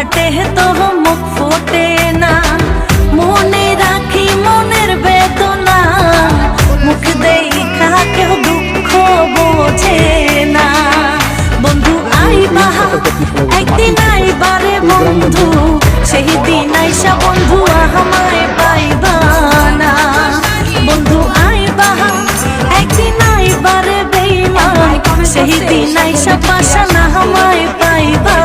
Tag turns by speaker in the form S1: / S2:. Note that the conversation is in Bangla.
S1: ঘাটে তো মুখ ফোটে না, মনে রাখি মনের বেদনা, মুখ দেখা কেউ দুঃখ বোঝে না। বন্ধু আইবা একদিন আইবারে বন্ধু, সেই দিন আইসা বন্ধু আমায় পাইবা না। বন্ধু আইবা একদিন আইবারে বেইমান, সেই দিন আইসা পাশা না আমায় পাইবা